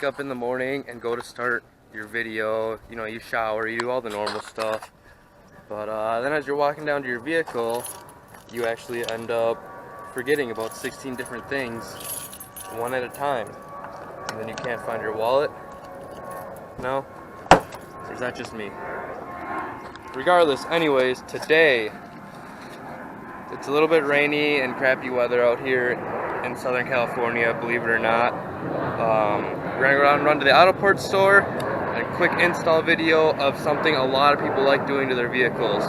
wake up in the morning and go to start your video, you know, you shower, you do all the normal stuff, but then as you're walking down to your vehicle, you actually end up forgetting about 16 different things one at a time, and then you can't find your wallet. No? Or is that just me? Regardless, anyways, today it's a little bit rainy and crappy weather out here in Southern California, believe it or not. We're gonna go out and run to the auto parts store, a quick install video of something a lot of people like doing to their vehicles.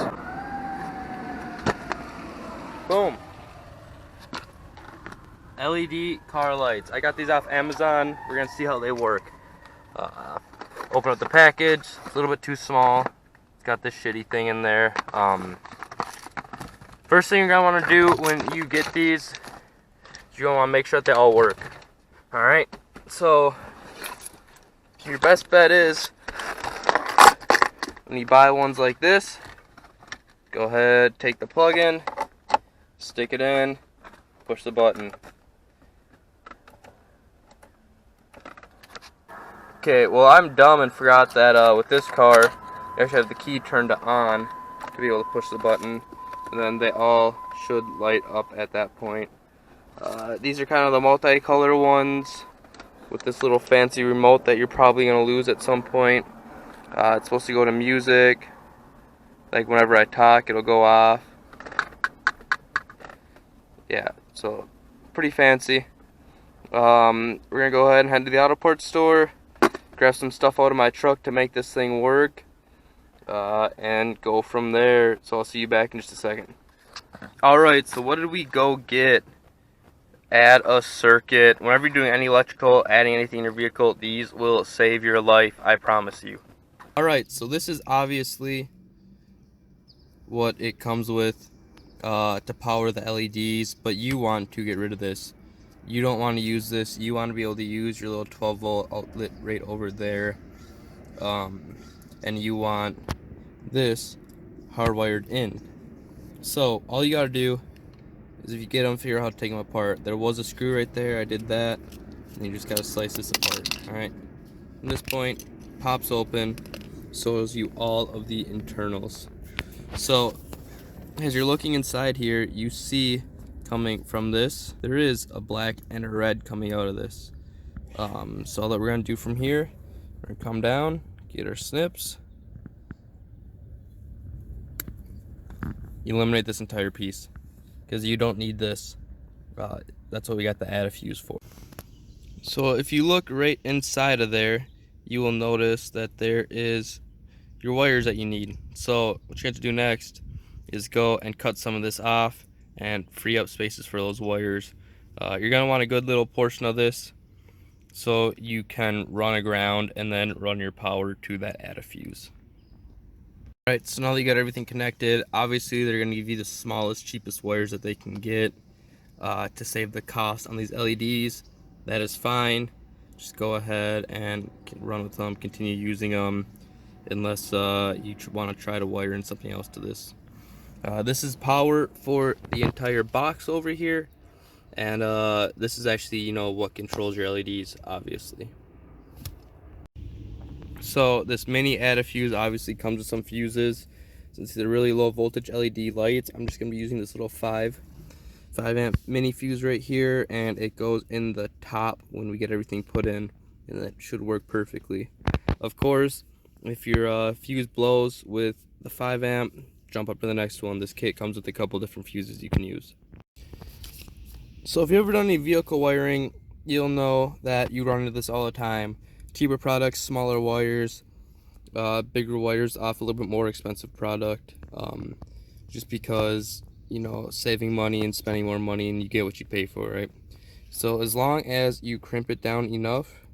Boom. LED car lights. I got these off Amazon. We're gonna see how they work. Open up the package. It's a little bit too small. It's got this shitty thing in there. First thing you're gonna want to do when you get these, you're gonna want to make sure that they all work. All right. So your best bet is when you buy ones like this, go ahead, take the plug in, stick it in, push the button. Okay, well, I'm dumb and forgot that with this car, you actually have the key turned on to be able to push the button, and then they all should light up at that point. These are kind of the multicolor ones with this little fancy remote that you're probably going to lose at some point. It's supposed to go to music. Like whenever I talk, it'll go off. Yeah, so pretty fancy. We're going to go ahead and head to the auto parts store, grab some stuff out of my truck to make this thing work, and go from there. So I'll see you back in just a second. Alright, so what did we go get? Add a circuit. Whenever you're doing any electrical, adding anything in your vehicle, these will save your life, I promise you. Alright, so this is obviously what it comes with to power the LEDs, but you want to get rid of this. You don't want to use this. You want to be able to use your little 12 volt outlet right over there, and you want this hardwired in. So all you gotta do is, if you get them, figure out how to take them apart. There was a screw right there, I did that, and you just gotta slice this apart. Alright, from this point, pops open, shows you all of the internals. So as you're looking inside here, you see coming from this, there is a black and a red coming out of this. So all that we're gonna do from here, we're gonna come down, get our snips, eliminate this entire piece, because you don't need this. That's what we got the add a fuse for. So if you look right inside of there, you will notice that there is your wires that you need. So what you have to do next is go and cut some of this off and free up spaces for those wires. You're going to want a good little portion of this so you can run a ground and then run your power to that add a fuse. Alright, so now that you got everything connected, obviously they're going to give you the smallest, cheapest wires that they can get to save the cost on these LEDs. That is fine. Just go ahead and run with them, continue using them, unless you want to try to wire in something else to this. This is power for the entire box over here, and this is actually, you know, what controls your LEDs, obviously. So this mini add a fuse obviously comes with some fuses. Since they're really low voltage LED lights, I'm just going to be using this little 5 amp mini fuse right here, and it goes in the top when we get everything put in, and that should work perfectly. Of course, if your fuse blows with the 5 amp, jump up to the next one. This kit comes with a couple different fuses you can use. So if you've ever done any vehicle wiring, you'll know that you run into this all the time. Cheaper products, smaller wires, bigger wires off a little bit more expensive product, just because, you know, saving money and spending more money, and you get what you pay for, right? So as long as you crimp it down enough,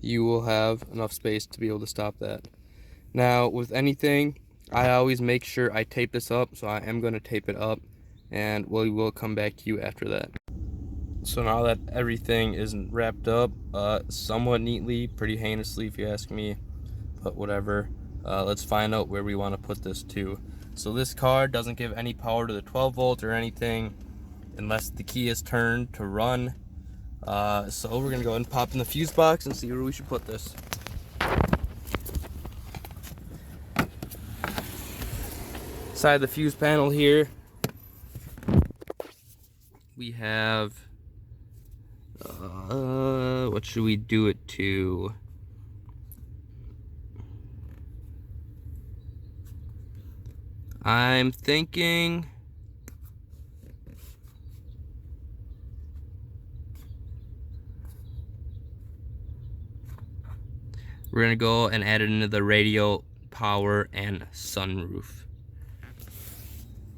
you will have enough space to be able to stop that. Now with anything, I always make sure I tape this up, so I am going to tape it up, and we will come back to you after that. So now that everything is wrapped up somewhat neatly, pretty heinously if you ask me, but whatever, let's find out where we want to put this to. So this car doesn't give any power to the 12 volt or anything unless the key is turned to run. So we're gonna go ahead and pop in the fuse box and see where we should put this. Inside the fuse panel here, we have, what should we do it to? I'm thinking we're gonna go and add it into the radio, power, and sunroof.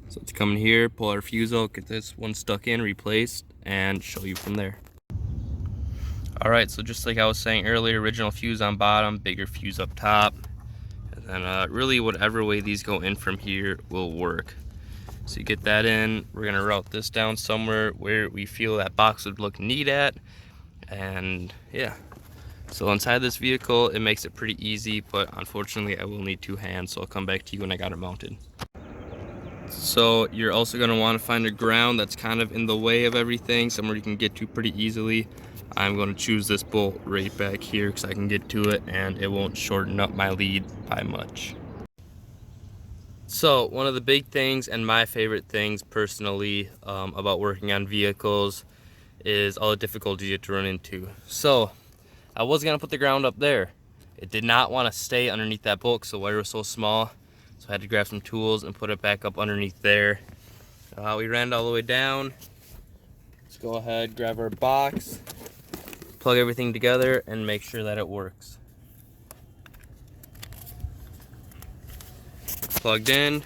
So let's come in here, pull our fuse out, get this one stuck in, replaced, and show you from there. Alright, so just like I was saying earlier, original fuse on bottom, bigger fuse up top. And then really whatever way these go in from here will work. So you get that in, we're gonna route this down somewhere where we feel that box would look neat at. And yeah. So inside this vehicle, it makes it pretty easy, but unfortunately I will need two hands, so I'll come back to you when I got it mounted. So you're also gonna wanna find a ground that's kind of in the way of everything, somewhere you can get to pretty easily. I'm going to choose this bolt right back here because I can get to it and it won't shorten up my lead by much. So one of the big things and my favorite things personally about working on vehicles is all the difficulties you have to run into. So I was going to put the ground up there. It did not want to stay underneath that bolt because the wire was so small. So I had to grab some tools and put it back up underneath there. We ran it all the way down. Let's go ahead, grab our box, plug everything together, and make sure that it works. Plugged in.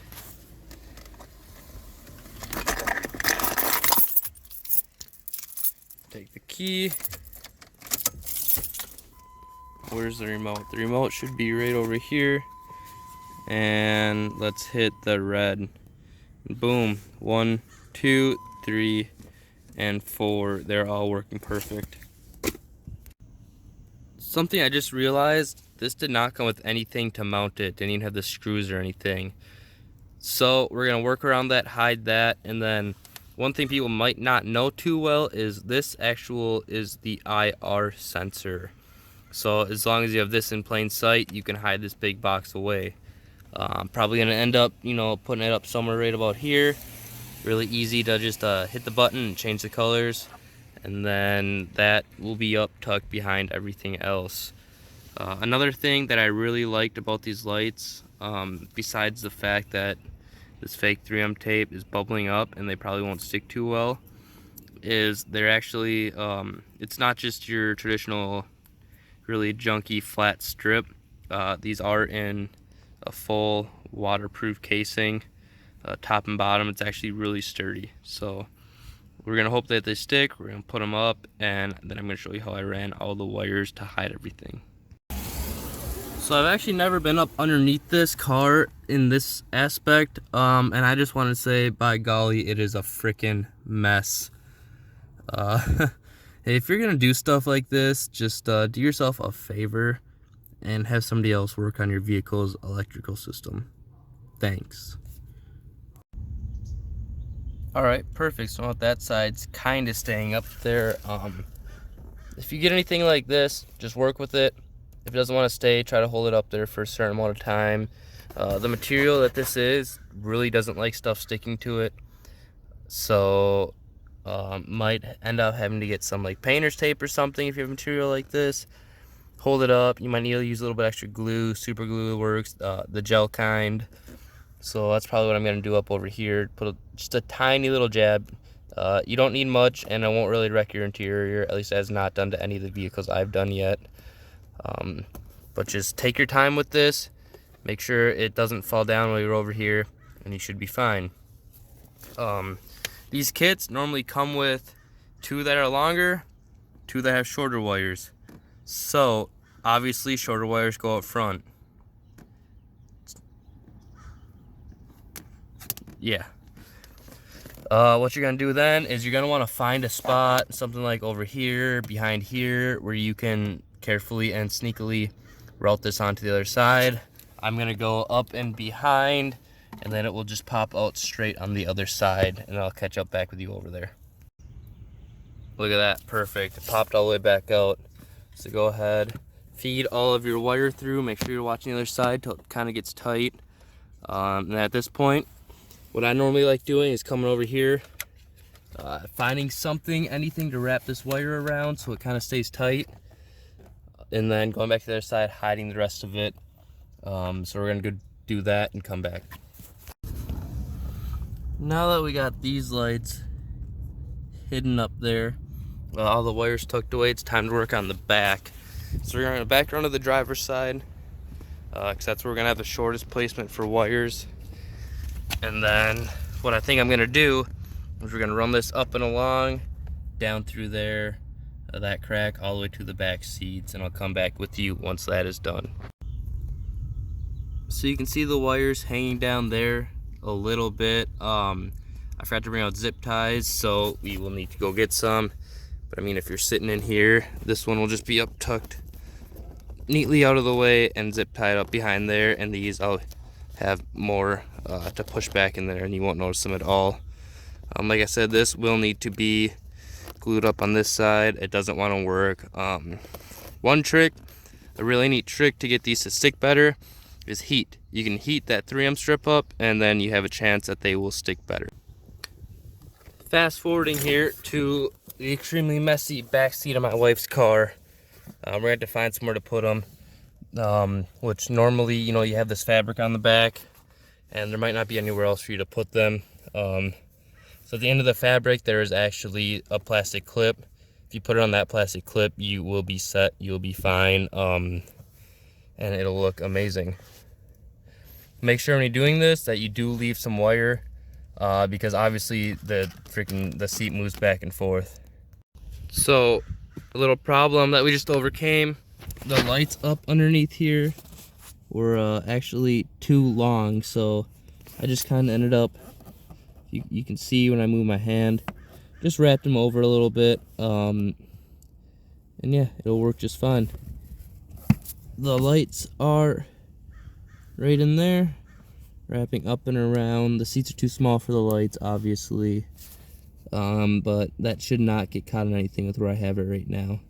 Take the key. Where's the remote? The remote should be right over here. And let's hit the red. Boom. 1, 2, 3, and 4. They're all working perfect. Something I just realized, this did not come with anything to mount it. Didn't even have the screws or anything. So we're gonna work around that, hide that, and then one thing people might not know too well is this actual is the IR sensor. So as long as you have this in plain sight, you can hide this big box away. Probably gonna end up, putting it up somewhere right about here. Really easy to just hit the button and change the colors. And then that will be up tucked behind everything else. Another thing that I really liked about these lights, besides the fact that this fake 3M tape is bubbling up and they probably won't stick too well, is they're actually, it's not just your traditional really junky flat strip. These are in a full waterproof casing, top and bottom. It's actually really sturdy. So we're gonna hope that they stick. We're gonna put them up, and then I'm gonna show you how I ran all the wires to hide everything. So I've actually never been up underneath this car in this aspect, and I just want to say, by golly, it is a freaking mess. If you're gonna do stuff like this, just do yourself a favor and have somebody else work on your vehicle's electrical system. Thanks. Alright, perfect. So now that side's kind of staying up there. If you get anything like this, just work with it. If it doesn't want to stay, try to hold it up there for a certain amount of time. The material that this is really doesn't like stuff sticking to it. So might end up having to get some like painter's tape or something if you have material like this. Hold it up. You might need to use a little bit extra glue. Super glue works, the gel kind. So that's probably what I'm going to do up over here. Put just a tiny little jab. You don't need much, and it won't really wreck your interior. At least it has not done to any of the vehicles I've done yet. But just take your time with this. Make sure it doesn't fall down while you're over here, and you should be fine. These kits normally come with 2 that are longer, 2 that have shorter wires. So obviously shorter wires go up front. Yeah. What you're gonna do then is you're gonna want to find a spot, something like over here, behind here, where you can carefully and sneakily route this onto the other side. I'm gonna go up and behind, and then it will just pop out straight on the other side, and I'll catch up back with you over there. Look at that, perfect. It popped all the way back out. So go ahead, feed all of your wire through. Make sure you're watching the other side till it kind of gets tight. And at this point, what I normally like doing is coming over here, finding something, anything to wrap this wire around so it kind of stays tight. And then going back to the other side, hiding the rest of it. So we're gonna go do that and come back. Now that we got these lights hidden up there, all the wires tucked away, it's time to work on the back. So we're gonna back around to the driver's side, because that's where we're gonna have the shortest placement for wires. And then what I think I'm gonna do is we're gonna run this up and along, down through there, that crack, all the way to the back seats, and I'll come back with you once that is done. So you can see the wires hanging down there a little bit. I forgot to bring out zip ties, so we will need to go get some. But I mean, if you're sitting in here, this one will just be up tucked neatly out of the way and zip tied up behind there, and these I'll have more to push back in there and you won't notice them at all. Like I said, this will need to be glued up on this side. It doesn't want to work. One trick, a really neat trick to get these to stick better, is heat. You can heat that 3M strip up and then you have a chance that they will stick better. Fast forwarding here to the extremely messy back seat of my wife's car. We're gonna have to find somewhere to put them, which normally, you know, you have this fabric on the back and there might not be anywhere else for you to put them. So at the end of the fabric there is actually a plastic clip. If you put it on that plastic clip, you will be set, you'll be fine, and it'll look amazing. Make sure when you're doing this that you do leave some wire, because obviously the seat moves back and forth. So a little problem that we just overcame, the lights up underneath here were actually too long, so I just kind of ended up, you can see when I move my hand, just wrapped them over a little bit, and yeah, it'll work just fine. The lights are right in there, wrapping up and around. The seats are too small for the lights, obviously, but that should not get caught in anything with where I have it right now,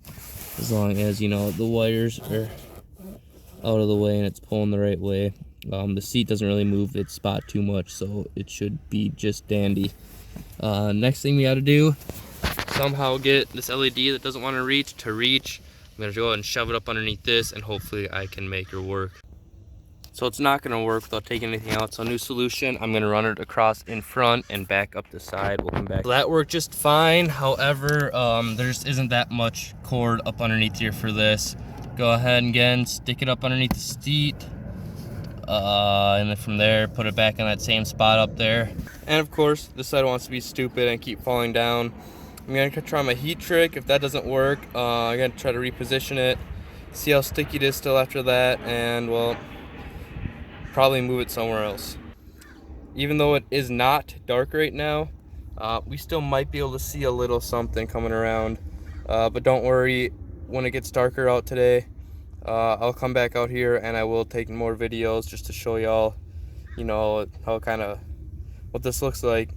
as long as, you know, the wires are out of the way and it's pulling the right way. The seat doesn't really move its spot too much, so it should be just dandy. Next thing we got to do, somehow get this LED that doesn't want to reach. I'm gonna go ahead and shove it up underneath this, and hopefully I can make her work. So it's not gonna work without taking anything out. So new solution, I'm gonna run it across in front and back up the side. We'll come back. So that worked just fine. However, there just isn't that much cord up underneath here for this. Go ahead and again, stick it up underneath the seat. And then from there, put it back in that same spot up there. And of course, this side wants to be stupid and keep falling down. I'm gonna try my heat trick. If that doesn't work, I'm gonna try to reposition it, see how sticky it is still after that, and well, probably move it somewhere else. Even though it is not dark right now, we still might be able to see a little something coming around. But don't worry, when it gets darker out today, I'll come back out here and I will take more videos just to show y'all, you know, how what this looks like.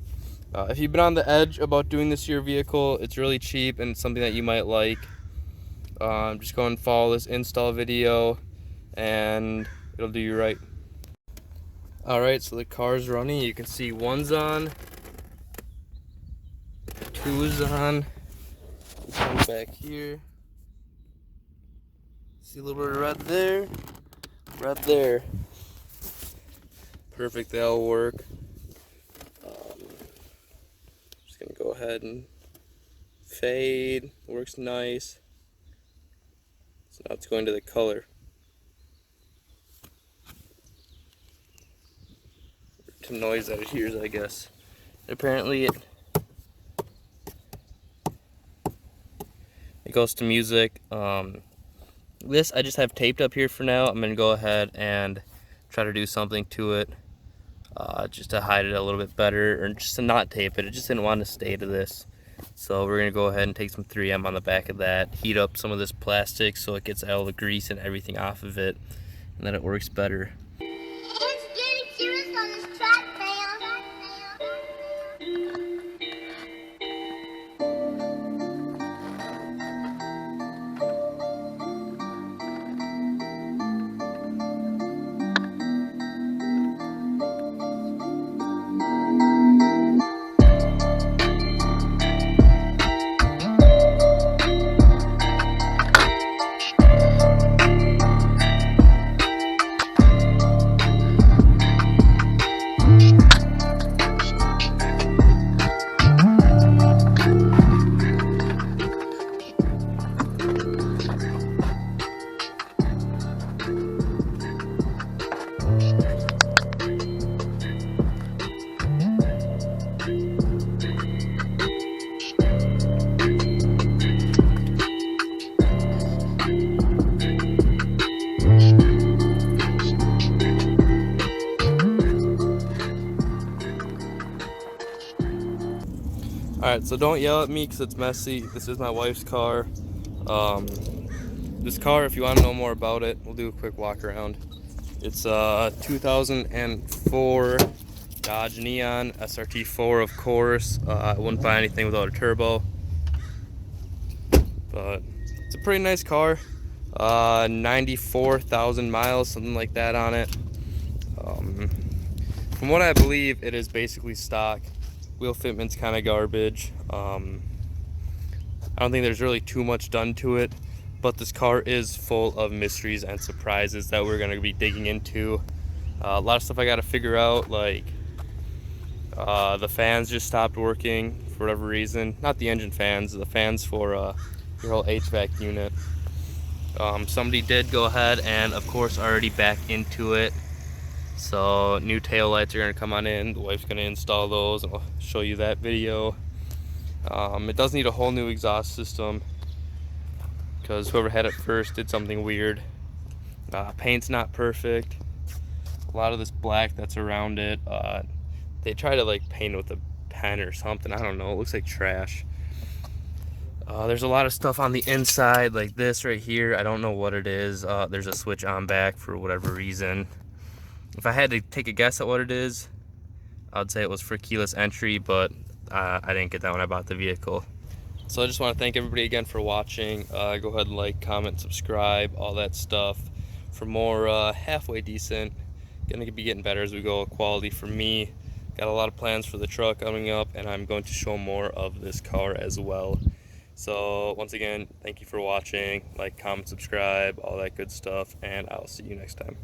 If you've been on the edge about doing this to your vehicle, it's really cheap and it's something that you might like. Just go and follow this install video and it'll do you right. Alright, so the car's running. You can see one's on, two's on. Come back here. See a little bit of red there, red there. Perfect, that'll work. Just gonna go ahead and fade. Works nice. So now it's going to the color. Some noise that it hears, I guess. Apparently it goes to music. This I just have taped up here for now. I'm gonna go ahead and try to do something to it, just to hide it a little bit better, or just to not tape it. It just didn't want to stay to this. So we're gonna go ahead and take some 3M on the back of that, heat up some of this plastic so it gets all the grease and everything off of it, and then it works better. Alright, so don't yell at me because it's messy. This is my wife's car. This car, if you want to know more about it, we'll do a quick walk around. It's a 2004 Dodge Neon SRT4, of course. I wouldn't buy anything without a turbo, but it's a pretty nice car. 94,000 miles, something like that on it. From what I believe, it is basically stock. Wheel fitment's kind of garbage. I don't think there's really too much done to it, but this car is full of mysteries and surprises that we're going to be digging into. A lot of stuff I got to figure out, like the fans just stopped working for whatever reason. Not the engine fans, the fans for your whole HVAC unit. Somebody did go ahead and, of course, already back into it. So new tail lights are going to come on in. The wife's going to install those, and I'll show you that video. It does need a whole new exhaust system because whoever had it first did something weird. Paint's not perfect. A lot of this black that's around it, they try to like paint it with a pen or something. I don't know. It looks like trash. There's a lot of stuff on the inside, like this right here. I don't know what it is. There's a switch on back for whatever reason. If I had to take a guess at what it is, I'd say it was for keyless entry, but I didn't get that when I bought the vehicle. So I just want to thank everybody again for watching. Go ahead and like, comment, subscribe, all that stuff for more halfway decent. Gonna be getting better as we go. Quality for me. Got a lot of plans for the truck coming up, and I'm going to show more of this car as well. So once again, thank you for watching. Like, comment, subscribe, all that good stuff, and I'll see you next time.